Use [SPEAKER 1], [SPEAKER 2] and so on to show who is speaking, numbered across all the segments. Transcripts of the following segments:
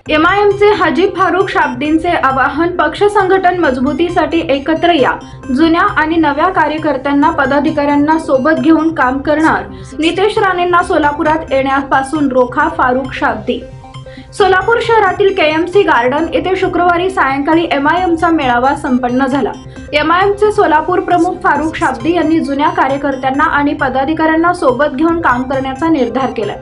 [SPEAKER 1] एमआयएमचे हाजी फारुख शाब्दींचे आवाहन पक्ष संघटन मजबूतीसाठी एकत्र या, जुन्या आणि नव्या कार्यकर्त्यांना पदाधिकाऱ्यांना सोबत घेऊन काम करणार, नितेश राणेंना सोलापुरात येण्यापासून रोखा फारुख शाब्दी। सोलापूर शहरातील केएमसी गार्डन येथे शुक्रवारी सायंकाळी एमआयएमचा मेळावा संपन्न झाला। एमआयएमचे सोलापूर प्रमुख फारुख शाब्दी यांनी जुन्या कार्यकर्त्यांना आणि पदाधिकाऱ्यांना सोबत घेऊन काम करण्याचा निर्धार केला।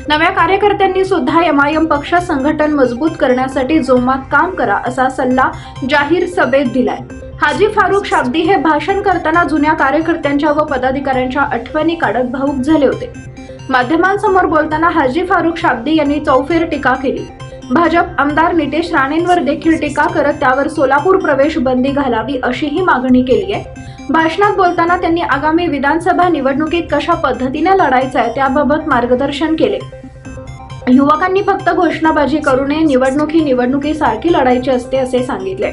[SPEAKER 1] नव्या कार्यकर्त्यांनी सुद्धा एमआयएम पक्ष संघटन मजबूत करण्यासाठी जोमात काम करा असा सल्ला जाहीर सभेत दिलाय। हाजी फारुख शाब्दी हे भाषण करताना जुन्या कार्यकर्त्यांच्या व पदाधिकाऱ्यांच्या आठवणी काढत भावुक झाले होते। माध्यमांसमोर बोलताना हाजी फारुख शाब्दी यांनी चौफेर टीका केली। भाजप आमदार नितेश राणेंवर देखील टीका करत त्यावर सोलापूर प्रवेश बंदी घालावी अशीही मागणी केली आहे। भाषणात बोलताना त्यांनी आगामी विधानसभा निवडणुकीत कशा पद्धतीने लढायचं आहे त्याबाबत मार्गदर्शन केले। युवकांनी फक्त घोषणाबाजी करू नये, निवडणुकीसारखी लढायची असते असे सांगितले।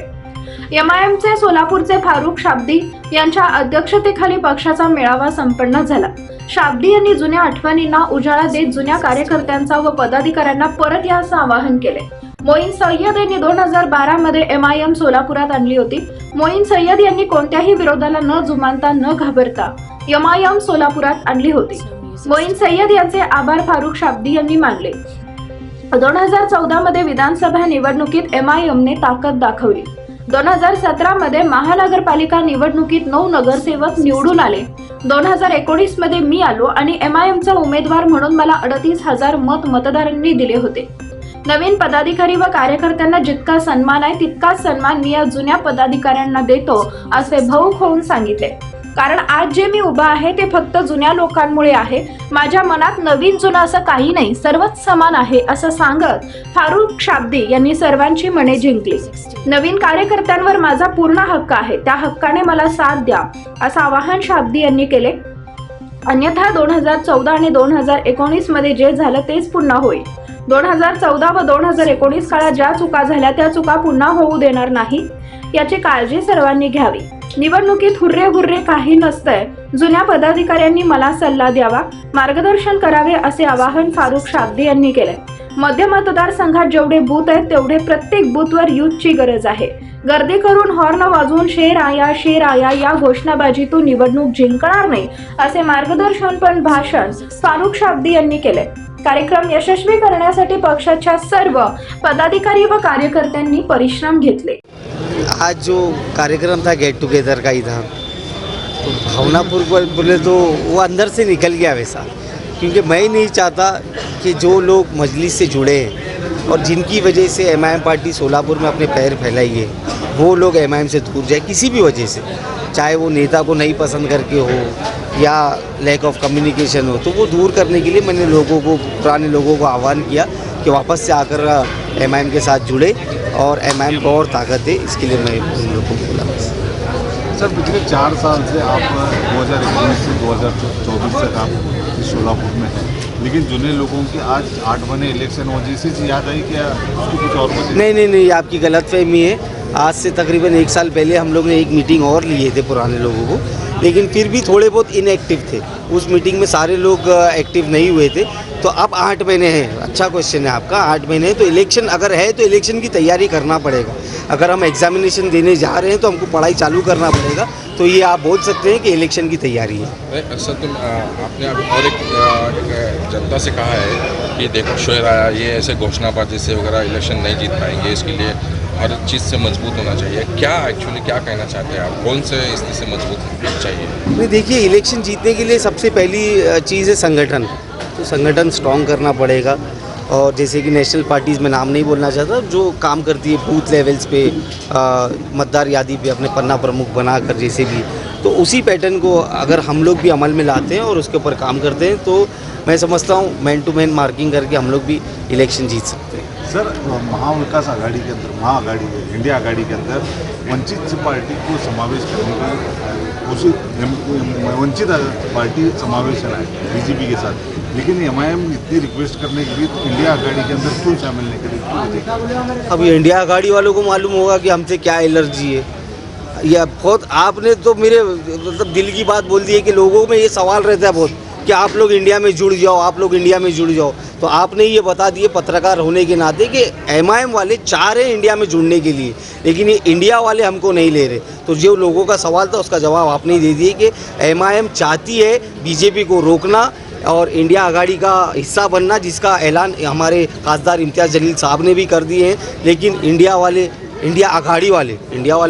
[SPEAKER 1] एमआयएमचे सोलापूरचे फारुख शाब्दी यांच्या अध्यक्षतेखाली पक्षाचा मेळावा संपन्न झाला। शाब्दी यांनी जुन्या आठवणींना उजाळा देत जुन्या कार्यकर्त्यांचा व पदाधिकाऱ्यांना परत याचं आवाहन केले। मोईन सय्यद यांनी 2012 मध्ये एमआयएम सोलापुरात आणली होती। मोईन सय्यद यांनी कोणत्याही विरोधाला न जुमानता न घाबरता एमआयएम सोलापुरात आणली होती। मोईन सय्यद यांचे आभार फारुख शाब्दी यांनी मानले। 2014 मध्ये विधानसभा निवडणुकीत एमआयएमने ताकद दाखवली। 2017 मध्ये महानगरपालिका निवडणुकीत 9 नगरसेवक निवडून आले। 2019 मध्ये मी आलो आणि एमआयएमचा उमेदवार म्हणून मला 38,000 मत मतदारांनी दिले होते। नवीन पदाधिकारी व कार्यकर्त्यांना जितका सन्मान आहे तितकाच सन्मान मी या जुन्या पदाधिकाऱ्यांना देतो असे भावुक होऊन सांगितले। कारण आज जे मी उभा आहे ते फक्त जुन्या लोकांमुळे आहे। माझ्या मनात नवीन जुनं असं काही नाही, सर्वच समान आहे असं सांगत फारुख शाब्दी यांनी सर्वांची मने जिंकली। नवीन कार्यकर्त्यांवर माझा पूर्ण हक्क आहे, त्या हक्काने मला साथ द्या असं आवाहन शाब्दी यांनी केले। अन्यथा 2014 आणि 2019 मध्ये जे झालं तेच पुन्हा होईल। 2014 व 2019 काळात ज्या चुका झाल्या त्या चुका पुन्हा होऊ देणार नाही याची काळजी सर्वांनी घ्यावी। निवडणुकीत हुर्रे काही नसतंय, जुन्या पदाधिकाऱ्यांनी मला सल्ला द्यावा, मार्गदर्शन करावे असे आवाहन फारुख शाब्दी यांनी केले। मध्य मतदारसंघात जेवढे बूथ आहेत तेवढे प्रत्येक बूथवर युथची गरज आहे। गर्दी करून हॉर्न वाजवून शेर आया या घोषणाबाजीतून निवडणूक जिंकणार नाही असे मार्गदर्शन पण भाषण फारुख शाब्दी यांनी केले। कार्यक्रम यशस्वी करण्यासाठी पक्षाच्या सर्व पदाधिकारी व कार्यकर्त्यांनी परिश्रम घेतले।
[SPEAKER 2] आज जो कार्यक्रम था गेट टुगेदर का ही था, तो भावनापुर को बोले तो वो अंदर से निकल गया वैसा, क्योंकि मैं नहीं चाहता कि जो लोग मजलिस से जुड़े हैं और जिनकी वजह से एमआईएम पार्टी सोलापुर में अपने पैर फैलाई है वो लोग एमआईएम से दूर जाए किसी भी वजह से, चाहे वो नेता को नहीं पसंद करके हो या लैक ऑफ कम्युनिकेशन हो। तो वो दूर करने के लिए मैंने पुराने लोगों को आह्वान किया कि वापस से आकर एमआईएम के साथ जुड़े और एमआईएम को और ताकत है, इसके लिए मैं उन लोगों को बोला।
[SPEAKER 3] सर, पिछले 4 साल से आप 2019 से 2024 तक आप सोलापुर में हैं, लेकिन जुने लोगों की आज 8 बने इलेक्शन वजह से याद आई क्या उसकी कुछ और वजह?
[SPEAKER 2] नहीं, आपकी गलतफहमी है। आज से तकरीबन 1 साल पहले हम लोग ने एक मीटिंग और लिए थे पुराने लोगों को, लेकिन फिर भी थोड़े बहुत इनएक्टिव थे। उस मीटिंग में सारे लोग एक्टिव नहीं हुए थे। तो अब 8 महीने हैं। अच्छा क्वेश्चन है आपका, 8 महीने हैं तो इलेक्शन अगर है तो इलेक्शन की तैयारी करना पड़ेगा। अगर हम एग्जामिनेशन देने जा रहे हैं तो हमको पढ़ाई चालू करना पड़ेगा। तो ये आप बोल सकते हैं कि इलेक्शन की तैयारी है।
[SPEAKER 4] सर, आपने अभी और एक जनता से कहा है कि देखो शेर आया, ये ऐसे घोषणाबाजी से वगैरह इलेक्शन नहीं जीत पाएंगे, इसके लिए हर चीज़ से मजबूत होना चाहिए। क्या एक्चुअली क्या कहना चाहते हैं आप, कौन से स्थिति से मजबूत चाहिए?
[SPEAKER 2] नहीं, देखिए, इलेक्शन जीतने के लिए सबसे पहली चीज़ है संगठन। तो संगठन स्ट्रॉन्ग करना पड़ेगा। और जैसे कि नेशनल पार्टीज़ में नाम नहीं बोलना चाहता, जो काम करती है बूथ लेवल्स पे, मतदार यादी पे अपने पन्ना प्रमुख बनाकर जैसे भी, तो उसी पैटर्न को अगर हम लोग भी अमल में लाते हैं और उसके ऊपर काम करते हैं तो मैं समझता हूँ मैन टू मैन मार्किंग करके हम लोग भी इलेक्शन जीत सकते हैं।
[SPEAKER 3] सर, महाविकास आघाड़ी के अंदर, महाआघाड़ी इंडिया आघाड़ी के अंदर वंचित पार्टी को समावेश करने की उसी वंचित पार्टी समावेश है बीजेपी के साथ, लेकिन एमआईएम इतनी रिक्वेस्ट करने के लिए इंडिया आघाड़ी के अंदर क्यों शामिल नहीं करेगी?
[SPEAKER 2] अब इंडिया आघाड़ी वालों को मालूम होगा कि हमसे क्या एलर्जी है। या बहुत आपने तो मेरे मतलब दिल की बात बोल दी है कि लोगों में ये सवाल रहता है बहुत कि आप लोग इंडिया में जुड़ जाओ, आप लोग इंडिया में जुड़ जाओ। तो आपने ये बता दिए पत्रकार होने के नाते कि MIM वाले चाह रहे हैं इंडिया में जुड़ने के लिए, लेकिन ये इंडिया वाले हमको नहीं ले रहे। तो जो लोगों का सवाल था उसका जवाब आपने दे दिए कि MIM चाहती है बीजेपी को रोकना और इंडिया आघाड़ी का हिस्सा बनना, जिसका ऐलान हमारे खासदार इम्तियाज़ जलील साहब ने भी कर दिए हैं। लेकिन इंडिया आघाड़ी वाले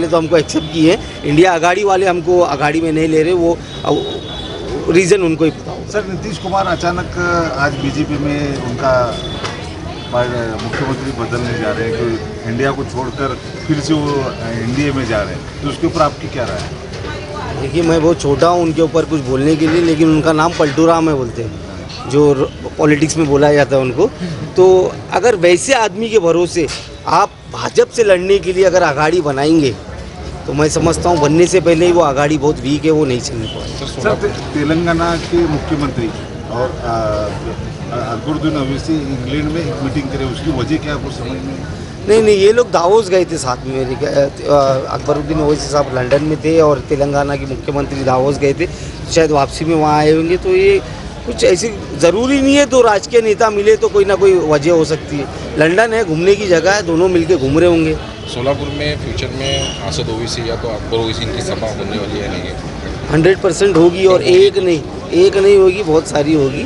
[SPEAKER 2] तो हमको एक्सेप्ट किए हैं, इंडिया आघाड़ी वाले हमको आघाड़ी में नहीं ले रहे। वो रीज़न उनको ही पता होगा।
[SPEAKER 3] सर, नीतीश कुमार अचानक आज बीजेपी में उनका मुख्यमंत्री बदलने जा रहे हैं कि इंडिया को छोड़कर फिर से वो एनडीए में जा रहे हैं, तो उसके ऊपर आपकी क्या राय है?
[SPEAKER 2] देखिए, मैं बहुत छोटा हूँ उनके ऊपर कुछ बोलने के लिए, लेकिन उनका नाम पलटू राम है बोलते हैं, जो पॉलिटिक्स में बोला जाता है उनको। तो अगर वैसे आदमी के भरोसे आप भाजपा से लड़ने के लिए अगर आघाड़ी बनाएंगे तो मैं समझता हूँ बनने से पहले ही वो आघाड़ी बहुत वीक है, वो नहीं चलने पाएगी।
[SPEAKER 3] सर, तेलंगाना के मुख्यमंत्री और अकबरुद्दीन अवैसी इंग्लैंड में एक मीटिंग करे, उसकी वजह क्या आपको समझ में?
[SPEAKER 2] नहीं, ये लोग दावोस गए थे साथ में। अकबरुद्दीन ओवैसी साहब लंदन में थे और तेलंगाना के मुख्यमंत्री दावोस गए थे, शायद वापसी में वहाँ आए होंगे। तो ये कुछ ऐसी ज़रूरी नहीं है, तो राजकीय नेता मिले तो कोई ना कोई वजह हो सकती है। लंदन है, घूमने की जगह है, दोनों मिलके घूम रहे होंगे।
[SPEAKER 4] सोलापुर में फ्यूचर में आसद ओवैसी या तो अकबर ओवैसी इनकी सभा होने वाली है नहीं है?
[SPEAKER 2] 100% होगी, और एक नहीं होगी, बहुत सारी होगी।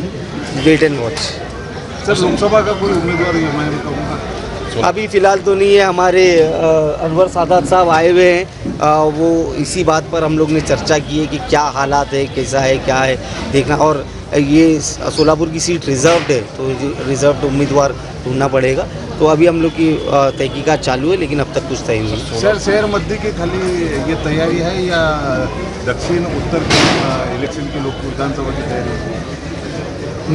[SPEAKER 2] Wait and watch.
[SPEAKER 3] Sir, Lok Sabha का कोई उम्मीदवार MIM का होगा?
[SPEAKER 2] अभी फ़िलहाल तो नहीं है। हमारे अनवर सादात साहब आए हुए हैं, वो इसी बात पर हम लोग ने चर्चा की है कि क्या हालात है, कैसा है, क्या है देखना। और ये सोलापुर की सीट रिजर्व्ड है, तो रिजर्व्ड उम्मीदवार ढूंढना पड़ेगा। तो अभी हम लोग की तहकीकात चालू है, लेकिन अब तक कुछ तय नहीं।
[SPEAKER 3] सर, शहर मध्य की खाली ये तैयारी है या दक्षिण उत्तर के इलेक्शन के लोग विधानसभा की तैयारी है?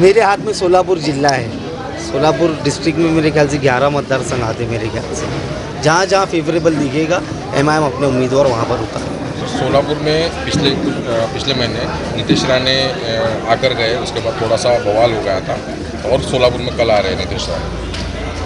[SPEAKER 2] मेरे हाथ में सोलापुर जिला है। सोलापुर डिस्ट्रिक्ट में मेरे ख्याल से 11 मतदार संघ आते मेरे ख्याल से। जहाँ फेवरेबल दिखेगा MIM अपने उम्मीदवार वहाँ पर उतारेगा।
[SPEAKER 4] सोलापुर में पिछले महीने नीतीश राणे आकर गए, उसके बाद थोड़ा सा बवाल हो गया था, और सोलापुर में कल आ रहे हैं नीतीश राणे,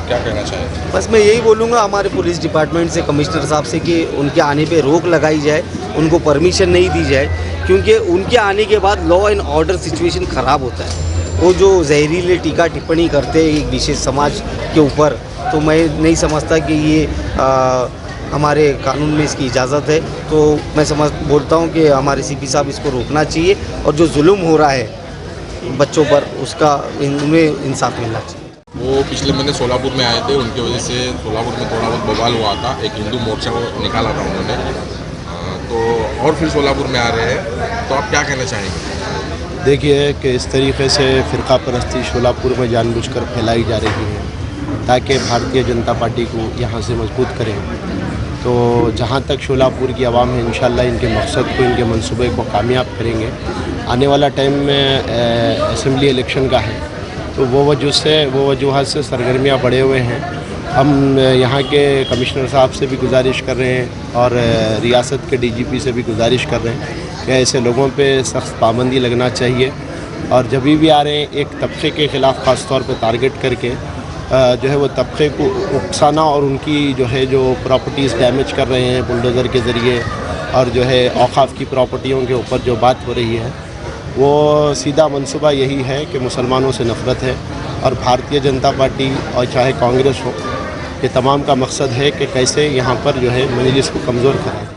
[SPEAKER 4] क्या कहना चाहेंगे?
[SPEAKER 2] बस मैं यही बोलूँगा हमारे पुलिस डिपार्टमेंट से, कमिश्नर साहब से, कि उनके आने पे रोक लगाई जाए, उनको परमिशन नहीं दी जाए, क्योंकि उनके आने के बाद लॉ एंड ऑर्डर सिचुएशन ख़राब होता है। वो जो जहरीले टीका टिप्पणी करते हैं एक विशेष समाज के ऊपर, तो मैं नहीं समझता कि ये हमारे कानून में इसकी इजाज़त है। तो मैं बोलता हूँ कि हमारे CP साहब इसको रोकना चाहिए, और जो जुल्म हो रहा है बच्चों पर उसका उन्हें इंसाफ मिलना चाहिए।
[SPEAKER 4] वो पिछले महीने सोलापुर में आए थे, उनकी वजह से सोलापुर में थोड़ा बहुत बवाल हुआ था, एक हिंदू मोर्चा को निकाला था उन्होंने, तो और फिर सोलापुर में आ रहे हैं, तो आप क्या कहना चाहेंगे?
[SPEAKER 5] देखिए कि इस तरीके से फ़िरका परस्ती सोलापुर में जानबूझकर फैलाई जा रही है ताकि भारतीय जनता पार्टी को यहाँ से मजबूत करें। तो जहाँ तक सोलापुर की आवाम है, इंशाल्लाह इनके मकसद को, इनके मंसूबे को कामयाब करेंगे। आने वाला टाइम में असेंबली इलेक्शन का है, तो वो वजूहत से सरगर्मियाँ बढ़े हुए हैं। हम यहाँ के कमिश्नर साहब से भी गुजारिश कर रहे हैं और रियासत के DGP से भी गुजारिश कर रहे हैं कि ऐसे लोगों पे सख्त पाबंदी लगना चाहिए, और जब भी आ रहे हैं एक तबके के ख़िलाफ़ ख़ास तौर पे टारगेट करके जो है वो तबके को उकसाना और उनकी जो प्रॉपर्टीज़ डैमेज कर रहे हैं बुलडोज़र के ज़रिए, और जो है औक़ाफ़ की प्रॉपर्टियों के ऊपर जो बात हो रही है, वो सीधा मंसूबा यही है कि मुसलमानों से नफ़रत है। और भारतीय जनता पार्टी और चाहे कांग्रेस हो, ये तमाम का मकसद है कि कैसे यहाँ पर जो है मजलिस को कमज़ोर कराएं।